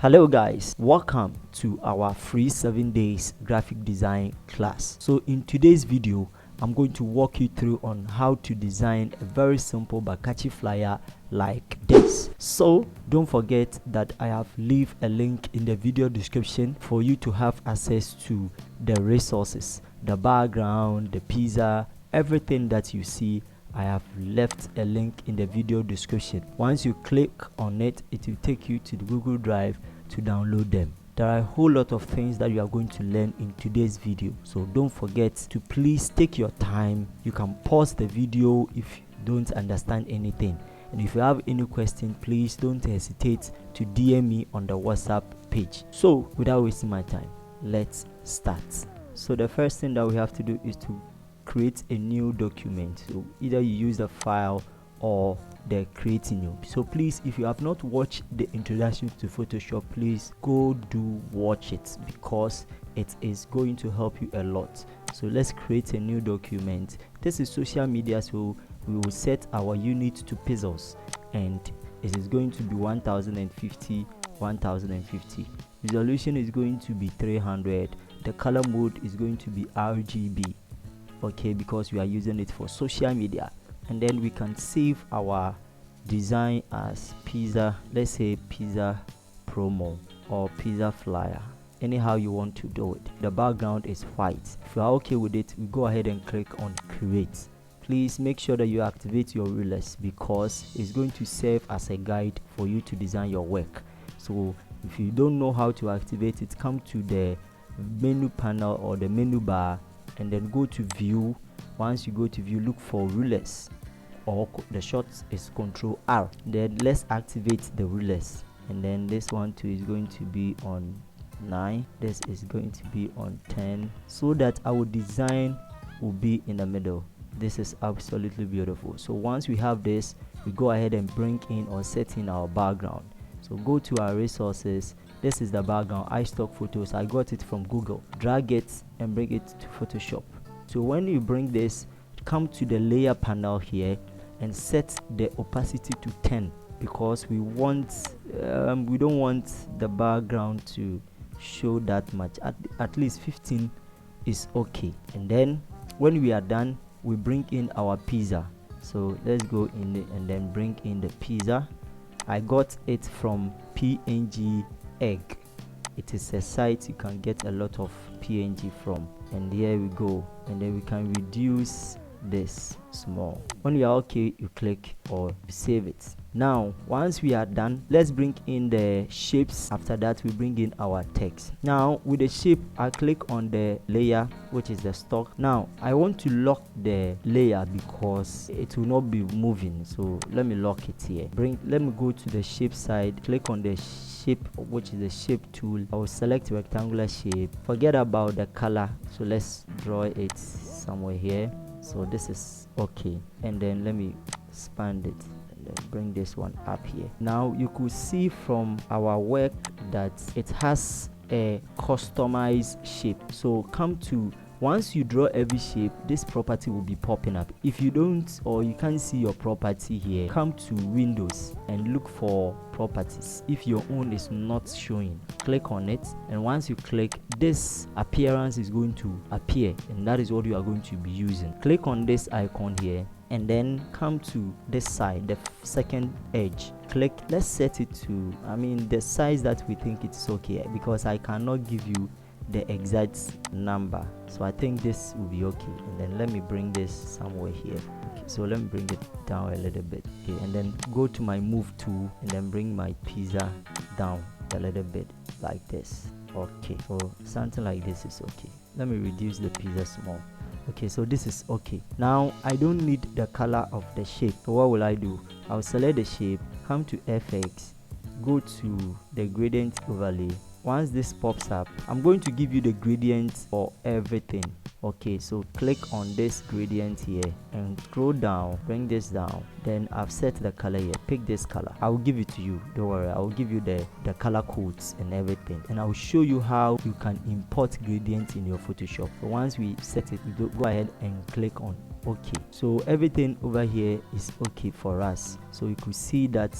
Hello guys, welcome to our free 7 days graphic design class. So in today's video, I'm going to walk you through on how to design a very simple but catchy flyer like this. So don't forget that I have leave a link in the video description for you to have access to the resources, the background, the pizza, everything that you see. I have left a link in the video description. Once you click on it, it will take you to the Google Drive to download them. There are a whole lot of things that you are going to learn in today's video, so don't forget to please take your time. You can pause the video if you don't understand anything, and if you have any question, please don't hesitate to DM me on the WhatsApp page. So without wasting my time, let's start. So the first thing that we have to do is to create a new document. So either you use the file or the creating new. So please, if you have not watched the introduction to Photoshop, please go do watch it, because it is going to help you a lot. So let's create a new document. This is social media, so we will set our unit to pixels, and it is going to be 1050 1050. Resolution is going to be 300. The color mode is going to be RGB, okay, because we are using it for social media. And then we can save our design as pizza, let's say pizza promo or pizza flyer, anyhow you want to do it. The background is white. If you are okay with it, we go ahead and click on create. Please make sure that you activate your rulers, because it's going to serve as a guide for you to design your work. So if you don't know how to activate it, come to the menu panel or the menu bar and then go to view. Once you go to view, look for rulers, or the short is Ctrl R. Then let's activate the rulers, and then this one too is going to be on 9, this is going to be on 10, so that our design will be in the middle. This is absolutely beautiful. So once we have this, we go ahead and bring in or set in our background. So go to our resources. This is the background, iStock photos. I got it from Google. Drag it and bring it to Photoshop. So when you bring this, come to the layer panel here and set the opacity to 10, because we want we don't want the background to show that much. At least 15 is okay. And then when we are done, we bring in our pizza. So let's go in and then bring in the pizza. I got it from PNG egg. It is a site you can get a lot of PNG from, and here we go. And then we can reduce this small. When you are okay, you click or save it. Now once we are done, let's bring in the shapes. After that, we bring in our text. Now with the shape, I click on the layer, which is the stock. Now I want to lock the layer because it will not be moving, so let me lock it here. Let me go to the shape side, click on the shape, which is the shape tool. I will select rectangular shape, forget about the color, so let's draw it somewhere here. So this is okay, and then let me expand it and then bring this one up here. Now you could see from our work that it has a customized shape. So come to, once you draw every shape, this property will be popping up. If you don't, or you can't see your property here, come to Windows and look for properties. If your own is not showing, click on it, and once you click, this appearance is going to appear, and that is what you are going to be using. Click on this icon here, and then come to this side, the second edge. Click, let's set it to, the size that we think it's okay, because I cannot give you the exact number, so I think this will be okay. And then let me bring this somewhere here. Okay, so let me bring it down a little bit. Okay, and then go to my move tool and then bring my pizza down a little bit like this. Okay, so something like this is okay. Let me reduce the pizza small. Okay, so this is okay. Now I don't need the color of the shape, so what will I do? I'll select the shape, come to FX, go to the gradient overlay. Once this pops up, I'm going to give you the gradient for everything. Okay, so click on this gradient here and scroll down, bring this down. Then I've set the color here. Pick this color. I will give it to you, don't worry. I will give you the color codes and everything, and I will show you how you can import gradients in your Photoshop. So once we set it, we go ahead and click on okay. So everything over here is okay for us. So you could see that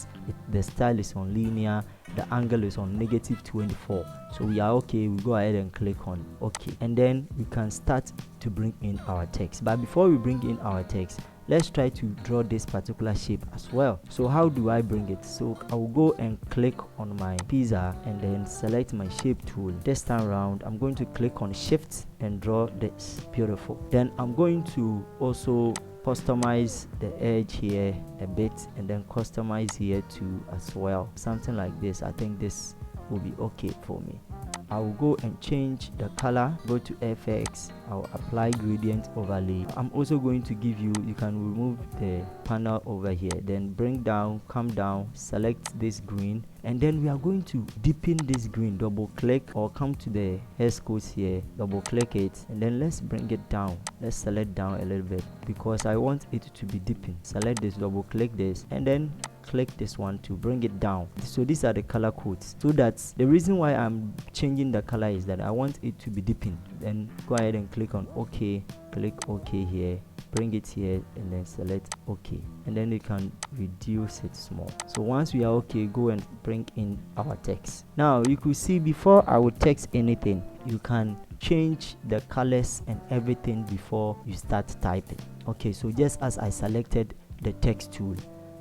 the style is on linear, the angle is on -24, so we are okay. We go ahead and click on OK, and then we can start to bring in our text. But before we bring in our text, let's try to draw this particular shape as well. So how do I bring it? So I will go and click on my pizza and then select my shape tool. This time around, I'm going to click on shift and draw this. Beautiful. Then I'm going to also customize the edge here a bit, and then customize here too as well, something like this. I think this will be okay for me. I will go and change the color, go to FX, I'll apply gradient overlay. I'm also going to give you can remove the panel over here, then bring down, come down, select this green, and then we are going to deepen this green. Double click or come to the hash codes here, double click it, and then let's bring it down. Let's select down a little bit because I want it to be deepened. Select this, double click this, and then click this one to bring it down. So these are the color codes. So that's the reason why I'm changing the color, is that I want it to be deepened. Then go ahead and click on OK, click OK here, bring it here, and then select OK, and then you can reduce it small. So once we are okay, go and bring in our text. Now you could see, before I would text anything, you can change the colors and everything before you start typing. Okay, so just as I selected the text tool,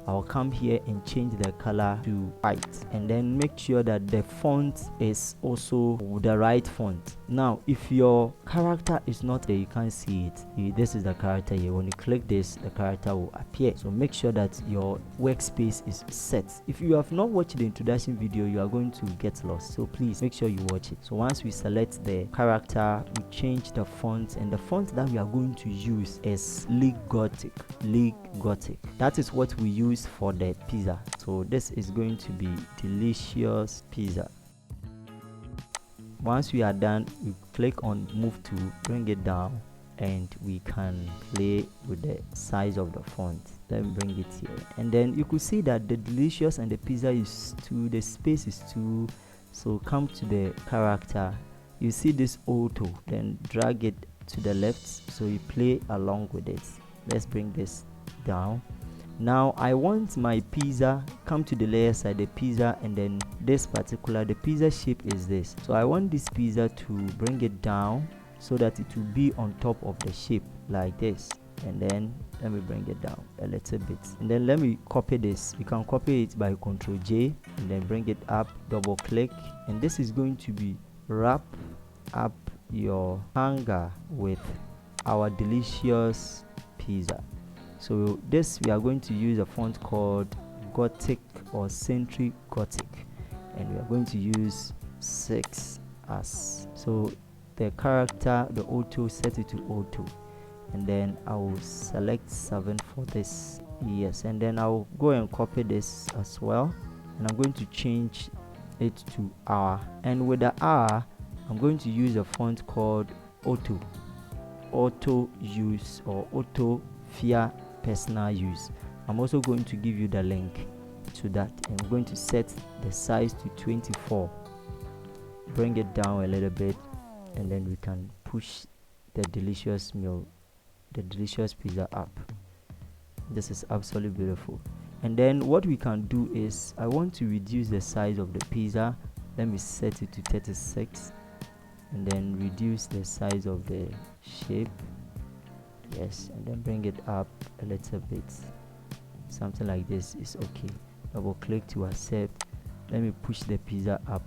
I'll come here and change the color to white, and then make sure that the font is also the right font. Now if your character is not there, you can't see it. This is the character here. When you click this, the character will appear. So make sure that your workspace is set. If you have not watched the introduction video, you are going to get lost, so please make sure you watch it. So once we select the character, we change the font, and the font that we are going to use is League Gothic. That is what we use for the pizza. So this is going to be Delicious Pizza. Once we are done, we click on move to bring it down, and we can play with the size of the font. Let me bring it here, and then you could see that the Delicious and the pizza is 2, the space is 2. So come to the character, you see this auto, then drag it to the left, so you play along with it. Let's bring this down. Now I want my pizza, come to the layer side, the pizza, and then this particular, the pizza shape is this. So I want this pizza to bring it down so that it will be on top of the shape like this, and then let me bring it down a little bit, and then let me copy this. You can copy it by Ctrl J and then bring it up, double click, and this is going to be wrap up your hanger with our Delicious Pizza. So this, we are going to use a font called Gothic or Century Gothic, and we are going to use 6 as. So the character, the auto, set it to auto, and then I will select 7 for this. Yes, and then I'll go and copy this as well, and I'm going to change it to R, and with the R I'm going to use a font called auto use or auto Fia personal use. I'm also going to give you the link to that, and I'm going to set the size to 24, bring it down a little bit, and then we can push the delicious meal, the Delicious Pizza up. This is absolutely beautiful. And then what we can do is, I want to reduce the size of the pizza. Let me set it to 36, and then reduce the size of the shape. Yes, and then bring it up a little bit, something like this is okay. Double click to accept. Let me push the pizza up,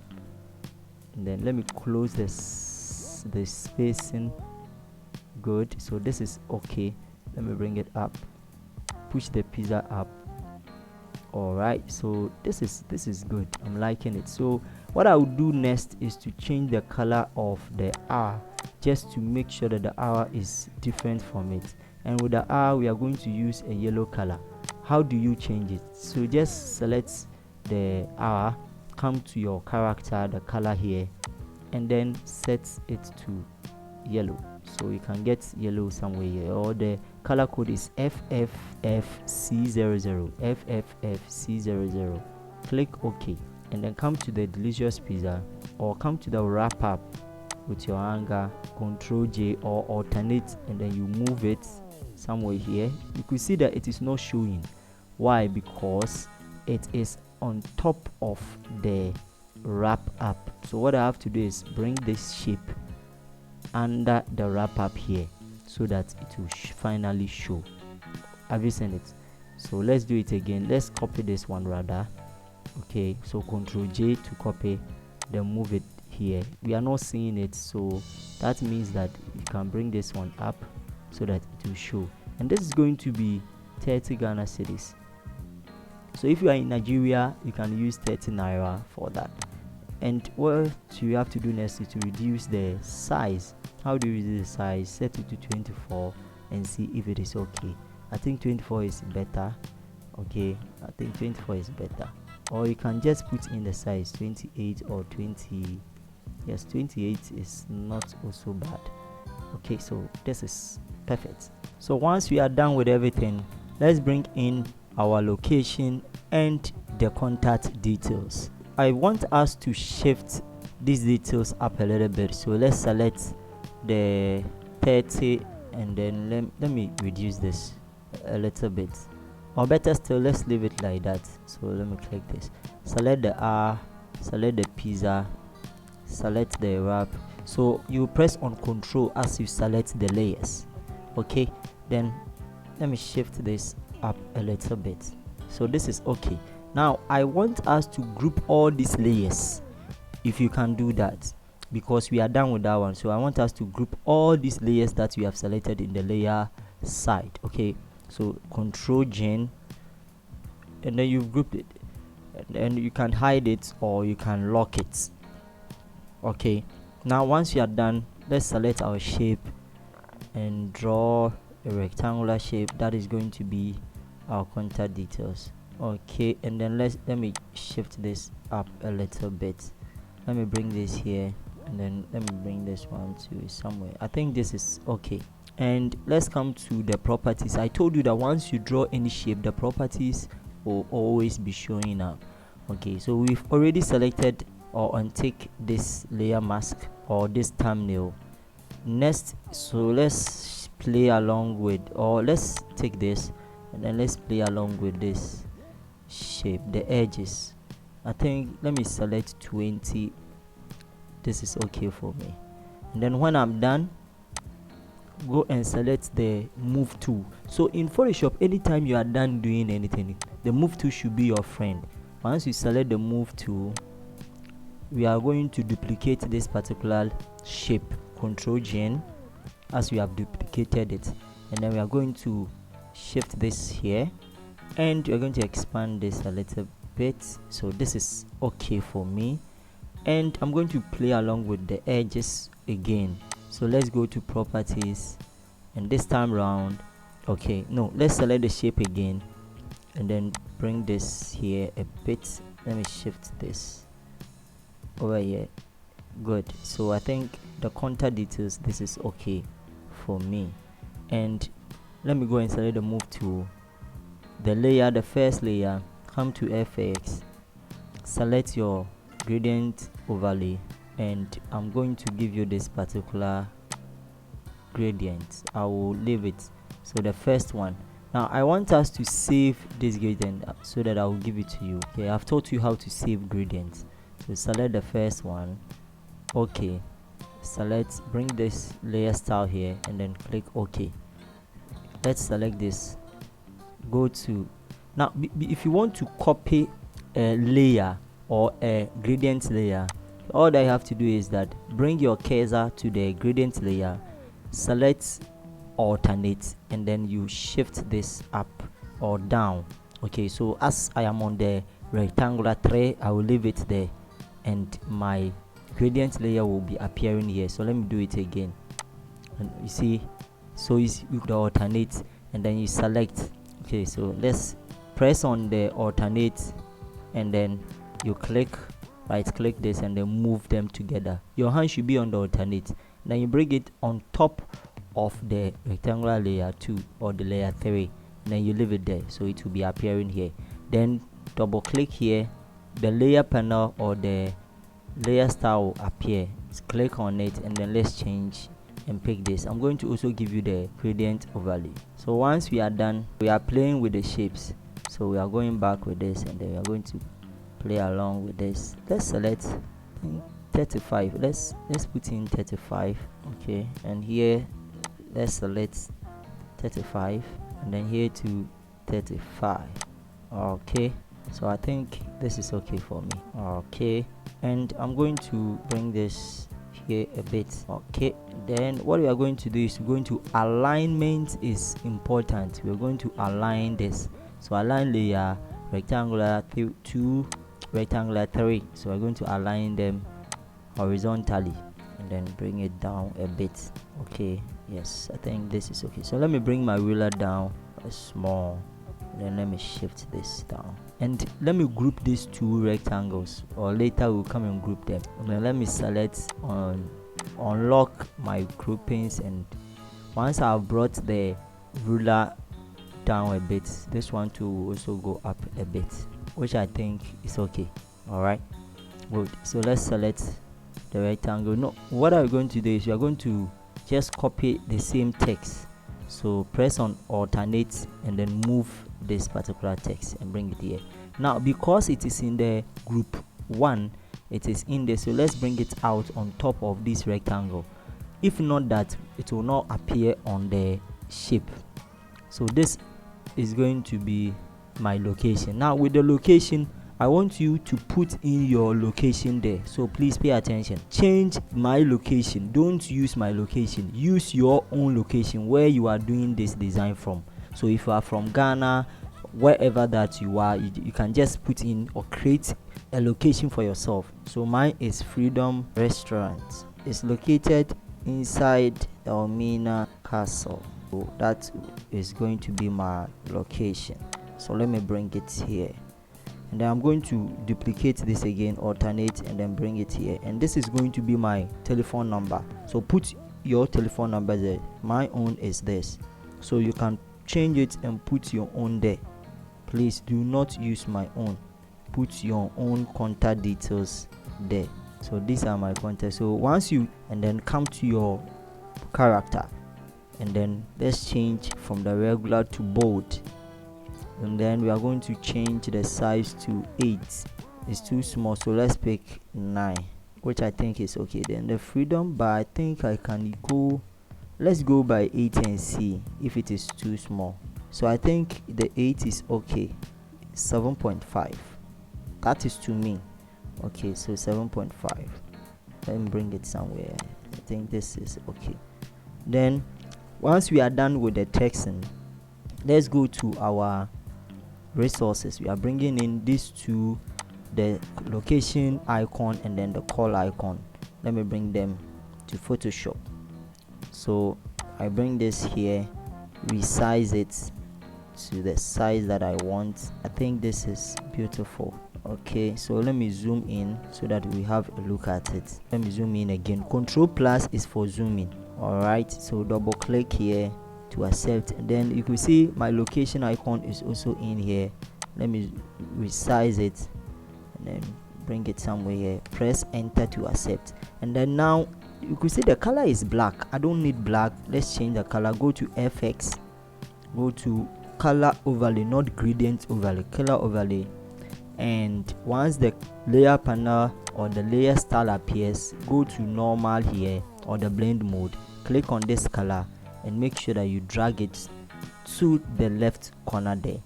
and then let me close this, the spacing. Good, so this is okay. Let me bring it up, push the pizza up. All right, so this is good. I'm liking it. So what I will do next is to change the color of the R, just to make sure that the R is different from it. And with the R, we are going to use a yellow color. How do you change it? So just select the R, come to your character, the color here, and then set it to yellow. So you can get yellow somewhere here, or the color code is FFFC00, FFFC00. Click OK, and then come to the Delicious Pizza, or come to the wrap up with your hanger, Ctrl J or alternate, and then you move it somewhere here. You could see that it is not showing. Why? Because it is on top of the wrap up. So what I have to do is bring this shape under the wrap up here so that it will finally show. Have you seen it? So let's do it again. Let's copy this one rather. Okay, so Ctrl J to copy, then move it here. We are not seeing it, so that means that you can bring this one up so that it will show. And this is going to be 30 Ghana cedis. So if you are in Nigeria, you can use 30 naira for that. And what you have to do next is to reduce the size. How do you reduce the size? Set it to 24 and see if it is okay. I think 24 is better. Okay, I think 24 is better. Or you can just put in the size 28 or 20. Yes, 28 is not also bad. Okay, so this is perfect. So once we are done with everything, let's bring in our location and the contact details. I want us to shift these details up a little bit, so let's select the 30 and then let me reduce this a little bit, or better still, let's leave it like that. So let me click this, select the R, select the pizza, select the wrap. So you press on Control as you select the layers. Okay, then let me shift this up a little bit. So this is okay. Now I want us to group all these layers, if you can do that, because we are done with that one. So I want us to group all these layers that we have selected in the layer side. Okay, so Control Gen, and then you've grouped it, and then you can hide it or you can lock it. Okay, now once you are done, let's select our shape and draw a rectangular shape that is going to be our contact details. Okay, and then let me shift this up a little bit. Let me bring this here, and then let me bring this one to somewhere. I think this is okay. And let's come to the properties. I told you that once you draw any shape, the properties will always be showing up. Okay, so we've already selected or untick this layer mask or this thumbnail. Next, so let's play along with, or let's take this and then let's play along with this shape, the edges. I think let me select 20. This is okay for me. And then when I'm done, go and select the move tool. So in Photoshop, anytime you are done doing anything, the move tool should be your friend. Once you select the move tool, we are going to duplicate this particular shape, Control Gen, as we have duplicated it, and then we are going to shift this here, and we're going to expand this a little bit. So this is okay for me, and I'm going to play along with the edges again. So let's go to properties, and this time round, okay, no, let's select the shape again and then bring this here a bit. Let me shift this over here. Good. So I think the contact details, this is okay for me. And let me go and select the move tool, the layer, the first layer, come to FX, select your gradient overlay, and I'm going to give you this particular gradient. I will leave it, so the first one. Now I want us to save this gradient so that I will give it to you. Okay, I've taught you how to save gradients. So select the first one. Okay, select, bring this layer style here and then click OK. Let's select this, go to, now if you want to copy a layer or a gradient layer, all that you have to do is that bring your cursor to the gradient layer, select alternate, and then you shift this up or down. Okay, so as I am on the rectangular tray, I will leave it there and my gradient layer will be appearing here. So let me do it again, and you see, so you the alternate and then you select. Okay, so let's press on the alternate and then you click, right click this and then move them together. Your hand should be on the alternate, then you bring it on top of the rectangular layer 2 or the layer 3, and then you leave it there, so it will be appearing here. Then double click here, the layer panel or the layer style will appear. Just click on it and then let's change and pick this. I'm going to also give you the gradient overlay. So once we are done, we are playing with the shapes, so we are going back with this and then we are going to play along with this. Let's select 35. Let's put in 35. Okay, and here let's select 35, and then here to 35. Okay, so I think this is okay for me. Okay, and I'm going to bring this here a bit. Okay, then what we are going to do is alignment is important. We're going to align this. So align layer rectangular 2, rectangular 3. So we're going to align them horizontally and then bring it down a bit. Okay, yes, I think this is okay. So let me bring my ruler down a small, then let me shift this down, and let me group these two rectangles, or later we'll come and group them. And then let me select unlock my groupings, and once I've brought the ruler down a bit, this one too will also go up a bit, which I think is okay. All right, good. So let's select the rectangle. No, what I'm going to do is we are going to just copy the same text. So press on alternate and then move this particular text and bring it here. Now because it is in the group 1, it is in there, so let's bring it out on top of this rectangle. If not, that it will not appear on the shape. So this is going to be my location. Now with the location, I want you to put in your location there, so please pay attention. Change my location, don't use my location, use your own location where you are doing this design from. So if you are from Ghana, wherever that you are, you can just put in or create a location for yourself. So mine is Freedom Restaurant. It's located inside Elmina Castle. So that is going to be my location. So let me bring it here, and then I'm going to duplicate this again, alternate, and then bring it here, and this is going to be my telephone number. So put your telephone number there. My own is this, so you can change it and put your own there. Please do not use my own, put your own contact details there. So these are my contacts. So once you, and then come to your character, and then let's change from the regular to bold, and then we are going to change the size to 8. It's too small, so let's pick 9, which I think is okay. Then the freedom, but I think I can go, let's go by 8 and see if it is too small. So I think the 8 is okay. 7.5, that is to me. Okay, so 7.5. Let me bring it somewhere. I think this is okay. Then once we are done with the texting, let's go to our resources. We are bringing in these two, the location icon and then the call icon. Let me bring them to Photoshop. So I bring this here, resize it to the size that I want. I think this is beautiful. Okay, so let me zoom in so that we have a look at it. Let me zoom in again. Control plus is for zooming. All right, so double click here to accept, and then you can see my location icon is also in here. Let me resize it and then bring it somewhere here. Press enter to accept, and then now you can see the color is black. I don't need black. Let's change the color. Go to FX, go to color overlay, not gradient overlay, color overlay, and once the layer panel or the layer style appears, go to normal here or the blend mode, click on this color and make sure that you drag it to the left corner there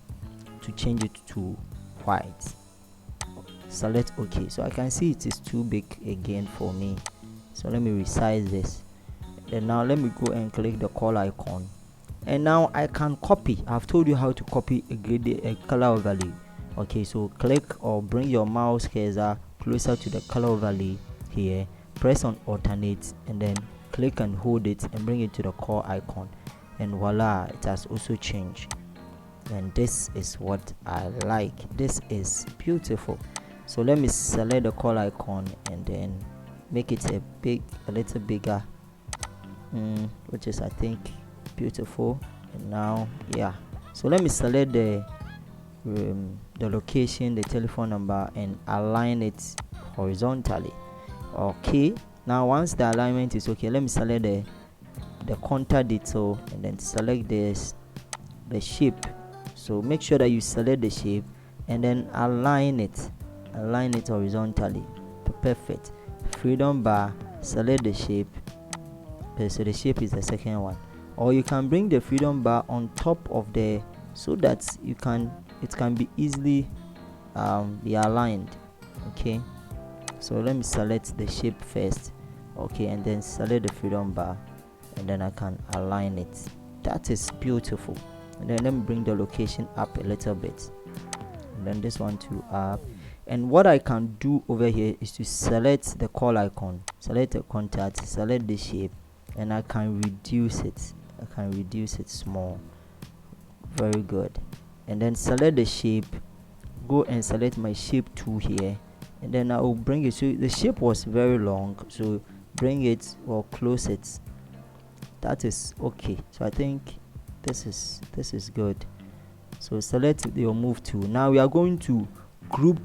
to change it to white. Select OK. So I can see it is too big again for me, so let me resize this. Then now let me go and click the call icon, and now I can copy. I've told you how to copy a color overlay. Okay, so click or bring your mouse cursor closer to the color overlay here, press on alternate, and then click and hold it and bring it to the call icon, and voila, it has also changed. And this is what I like. This is beautiful. So let me select the call icon and then make it a little bigger, which is I think beautiful. And now yeah, so let me select the location, the telephone number, and align it horizontally. Okay, now once the alignment is okay, let me select the contact detail and then select this, the shape. So make sure that you select the shape and then align it align it horizontally. Perfect. Freedom bar, select the shape. Okay, so the shape is the second one, or you can bring the freedom bar on top of the, so that it can be easily be aligned. Okay, so let me select the shape first. Okay, and then select the freedom bar, and then I can align it. That is beautiful. And then let me bring the location up a little bit, and then this one too up. And what I can do over here is to select the call icon, select the contact, select the shape, and I can reduce it. I can reduce it small. Very good. And then select the shape, go and select my shape tool here, and then I will bring it. So the shape was very long, so bring it or close it. That is okay. So I think this is good. So select your move tool. Now we are going to group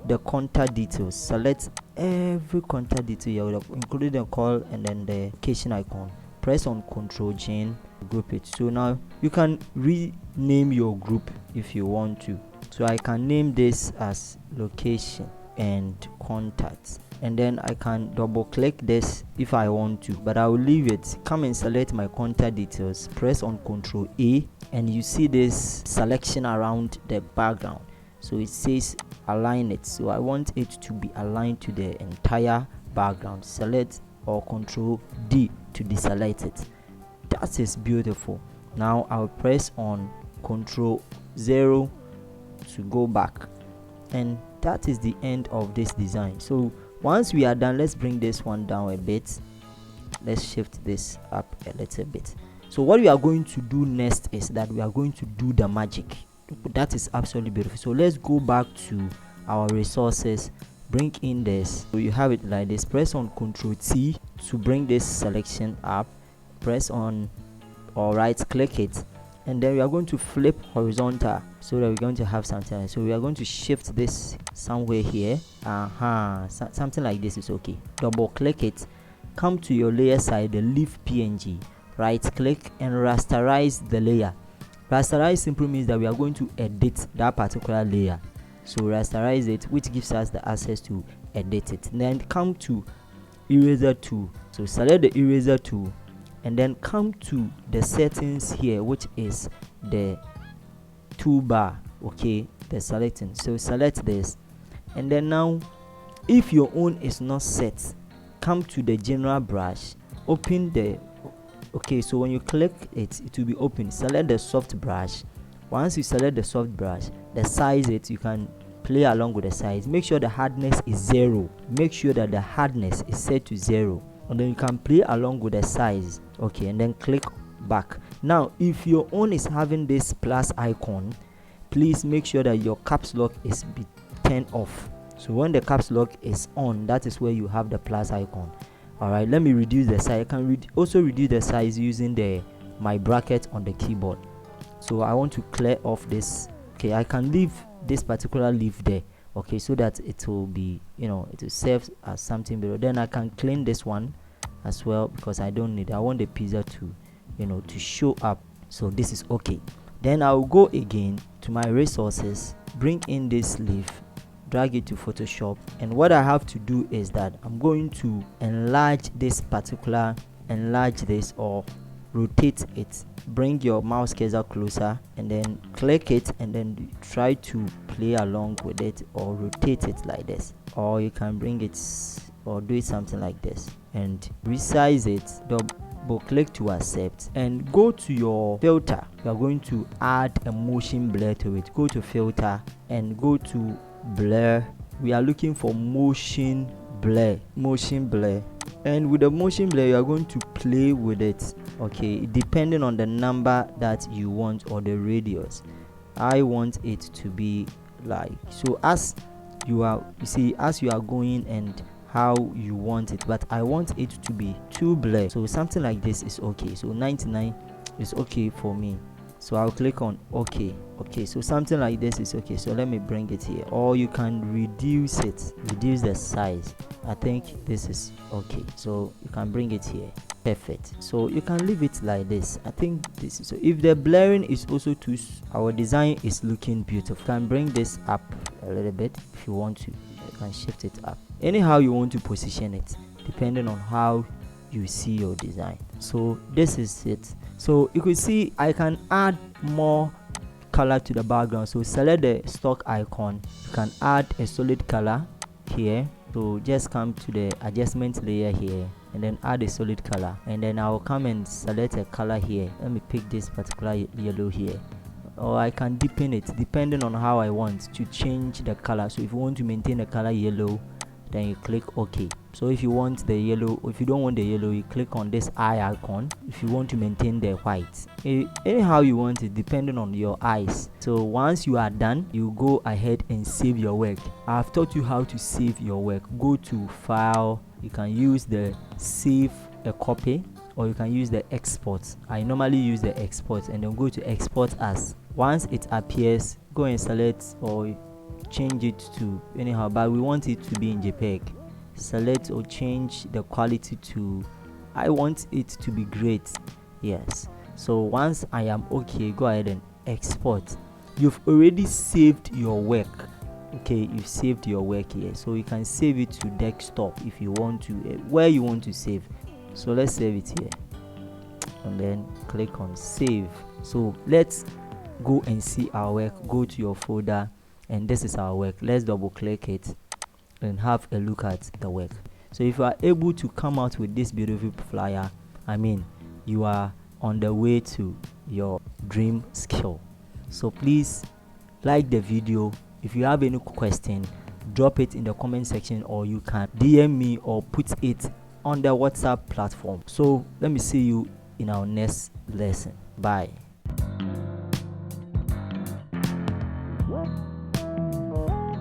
the contact details. Select every contact detail, including the call and then the location icon. Press on Ctrl G, group it. So now you can rename your group if you want to. So I can name this as location and contacts, and then I can double click this if I want to, but I will leave it. Come and select my contact details, press on Ctrl A, and you see this selection around the background. So it says align it. So I want it to be aligned to the entire background. Select or Ctrl D to deselect it. That is beautiful. Now I'll press on Ctrl 0 to go back, and that is the end of this design. So once we are done, let's bring this one down a bit. Let's shift this up a little bit. So what we are going to do next is that we are going to do the magic. That is absolutely beautiful. So let's go back to our resources, bring in this. So you have it like this. Press on Ctrl T to bring this selection up. Press on or right click it, and then we are going to flip horizontal so that we're going to have something. So we are going to shift this somewhere here. Something like this is okay. Double click it, come to your layer side, the leaf PNG, right click and rasterize the layer. Rasterize simply means that we are going to edit that particular layer. So rasterize it, which gives us the access to edit it. And then come to eraser tool. So select the eraser tool, and then come to the settings here, which is the toolbar. Okay, the selecting. So select this, and then now if your own is not set, come to the general brush, open the okay, so when you click it, it will be open. Select the soft brush. Once you select the soft brush, the size it, you can play along with the size. Make sure the hardness is 0. Make sure that the hardness is set to 0, and then you can play along with the size. Okay, and then click back. Now if your own is having this plus icon, please make sure that your caps lock is turned off. So when the caps lock is on, that is where you have the plus icon. All right, let me reduce the size. I can also reduce the size using my bracket on the keyboard. So I want to clear off this. Okay, I can leave this particular leaf there, okay, so that it will be, it will serve as something below. Then I can clean this one as well, because I don't need it. I want the pizza to to show up. So this is okay. Then I'll go again to my resources, bring in this leaf, drag it to Photoshop, and what I have to do is that I'm going to enlarge this or rotate it. Bring your mouse cursor closer, and then click it, and then try to play along with it or rotate it like this, or you can bring it or do it something like this and resize it. Double click to accept, and go to your filter. You are going to add a motion blur to it. Go to filter and go to blur. We are looking for motion blur, and with the motion blur you are going to play with it, okay, depending on the number that you want or the radius. I want it to be like so, as you are going and how you want it, but I want it to be too blur, so something like this is okay. So 99 is okay for me, so I'll click on okay. So something like this is okay. So let me bring it here, or you can reduce the size. I think this is okay, so you can bring it here. Perfect. So you can leave it like this. I think this is so. If the blurring is also too, our design is looking beautiful. You can bring this up a little bit. If you want to, you can shift it up. Anyhow you want to position it, depending on how you see your design. So this is it. So you could see I can add more color to the background. So select the stock icon. You can add a solid color here. So just come to the adjustment layer here and then add a solid color, and then I'll come and select a color here. Let me pick this particular yellow here, or I can deepen it depending on how I want to change the color. So if you want to maintain the color yellow, then you click OK. So if you want the yellow, or if you don't want the yellow, you click on this eye icon. If you want to maintain the white, anyhow you want it, depending on your eyes. So once you are done, you go ahead and save your work. I've taught you how to save your work. Go to file, you can use the save a copy, or you can use the export. I normally use the export, and then go to export as. Once it appears, go and select or change it to anyhow, but we want it to be in JPEG. Select or change the quality to, I want it to be great. Yes. So once I am okay, go ahead and export. You've already saved your work. Okay, you've saved your work here, so you can save it to desktop if you want to, where you want to save. So let's save it here and then click on save. So let's go and see our work. Go to your folder, and this is our work. Let's double click it and have a look at the work. So if you are able to come out with this beautiful flyer, I mean, you are on the way to your dream skill. So please like the video. If you have any question, drop it in the comment section, or you can DM me or put it on the WhatsApp platform. So let me see you in our next lesson. Bye.